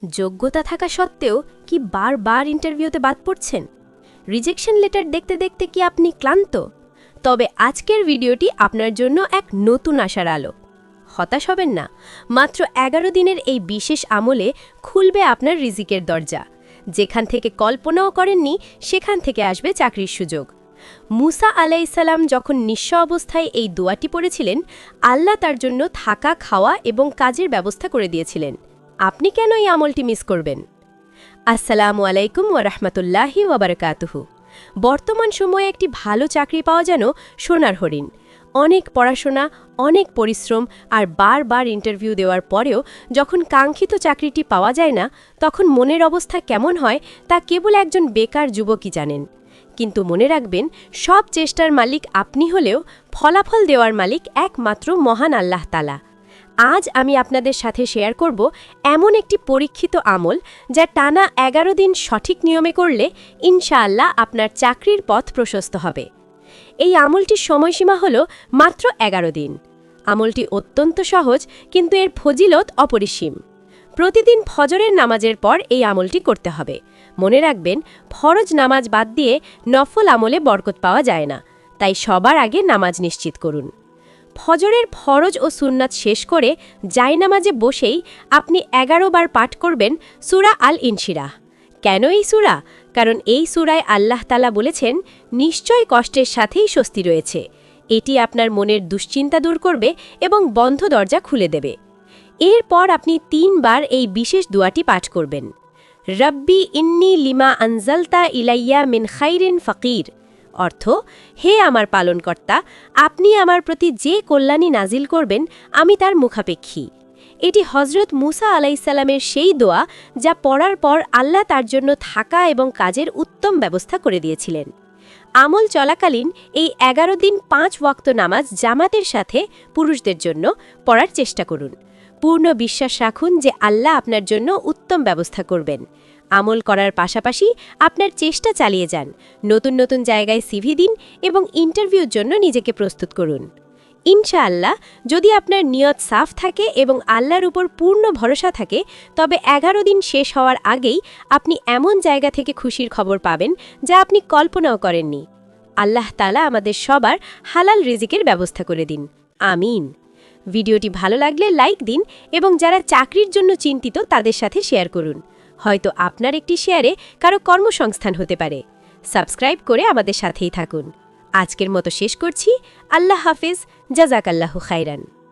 যোগ্যতা থাকা সত্ত্বেও কি বারবার ইন্টারভিউতে বাদ পড়ছেন? রিজেকশন লেটার দেখতে দেখতে কি আপনি ক্লান্ত? তবে আজকের ভিডিওটি আপনার জন্য এক নতুন আশার আলো। হতাশ হবেন না, মাত্র ১১ দিনের এই বিশেষ আমলে খুলবে আপনার রিজিকের দরজা। যেখান থেকে কল্পনাও করেননি সেখান থেকে আসবে চাকরির সুযোগ। মুসা আলাইসাল্লাম যখন নিঃস্ব অবস্থায় এই দোয়াটি পড়েছিলেন, আল্লাহ তার জন্য থাকা, খাওয়া এবং কাজের ব্যবস্থা করে দিয়েছিলেন। আপনি কেন এই আমলটি মিস করবেন? আসসালামু আলাইকুম ওয়া রাহমাতুল্লাহি ওয়া বারাকাতুহু। বর্তমান সময়ে একটি ভালো চাকরি পাওয়া যেন সোনার হরিণ। অনেক পড়াশোনা, অনেক পরিশ্রম আর বারবার ইন্টারভিউ দেওয়ার পরেও যখন কাঙ্ক্ষিত চাকরিটি পাওয়া যায় না, তখন মনের অবস্থা কেমন হয় তা কেবল একজন বেকার যুবকই জানেন। কিন্তু মনে রাখবেন, সব চেষ্টার মালিক আপনি হলেও ফলাফল দেওয়ার মালিক একমাত্র মহান আল্লাহ তাআলা। আজ আমি আপনাদের সাথে শেয়ার করব এমন একটি পরীক্ষিত আমল, যা টানা ১১ দিন সঠিক নিয়মে করলে ইনশাআল্লাহ আপনার চাকরির পথ প্রশস্ত হবে। এই আমলটির সময়সীমা হল মাত্র ১১ দিন। আমলটি অত্যন্ত সহজ, কিন্তু এর ফজিলত অপরিসীম। প্রতিদিন ফজরের নামাজের পর এই আমলটি করতে হবে। মনে রাখবেন, ফরজ নামাজ বাদ দিয়ে নফল আমলে বরকত পাওয়া যায় না, তাই সবার আগে নামাজ নিশ্চিত করুন। ফজরের ফরজ ও সুন্নাত শেষ করে জায়নামাজে বসেই আপনি ১১ বার পাঠ করবেন সূরা আল ইনশিরাহ। কেন এই সূরা? কারণ এই সূরায় আল্লাহ তাআলা বলেছেন, নিশ্চয় কষ্টের সাথেই স্বস্তি রয়েছে। এটি আপনার মনের দুশ্চিন্তা দূর করবে এবং বন্ধ দরজা খুলে দেবে। এরপর আপনি ৩ বার এই বিশেষ দোয়াটি পাঠ করবেন। রব্বি ইন্নী লিমা আনজালতা ইলাইয়া মিন খাইরিন ফাকির। অর্থ, হে আমার পালনকর্তা, আপনি আমার প্রতি যে কল্যাণী নাজিল করবেন আমি তার মুখাপেক্ষী। এটি হজরত মুসা আলাইসাল্লামের সেই দোয়া, যা পড়ার পর আল্লাহ তার জন্য থাকা এবং কাজের উত্তম ব্যবস্থা করে দিয়েছিলেন। আমল চলাকালীন এই ১১ দিন ৫ ওয়াক্ত নামাজ জামাতের সাথে পুরুষদের জন্য পড়ার চেষ্টা করুন। পূর্ণ বিশ্বাস রাখুন যে আল্লাহ আপনার জন্য উত্তম ব্যবস্থা করবেন। আমল করার পাশাপাশি আপনার চেষ্টা চালিয়ে যান। নতুন নতুন জায়গায় সিভি দিন এবং ইন্টারভিউর জন্য নিজেকে প্রস্তুত করুন। ইনশাআল্লাহ, যদি আপনার নিয়ত সাফ থাকে এবং আল্লাহর উপর পূর্ণ ভরসা থাকে, তবে ১১ দিন শেষ হওয়ার আগেই আপনি এমন জায়গা থেকে খুশির খবর পাবেন যা আপনি কল্পনাও করেননি। আল্লাহ তাআলা আমাদের সবার হালাল রিজিকের ব্যবস্থা করে দিন। আমিন। ভিডিওটি ভালো লাগলে লাইক দিন এবং যারা চাকরির জন্য চিন্তিত তাদের সাথে শেয়ার করুন। হয়তো আপনার একটি শেয়ারে কারো কর্মসংস্থান হতে পারে। সাবস্ক্রাইব করে আমাদের সাথেই থাকুন। আজকের মতো শেষ করছি। আল্লাহ হাফেজ। জাযাকাল্লাহু খাইরান।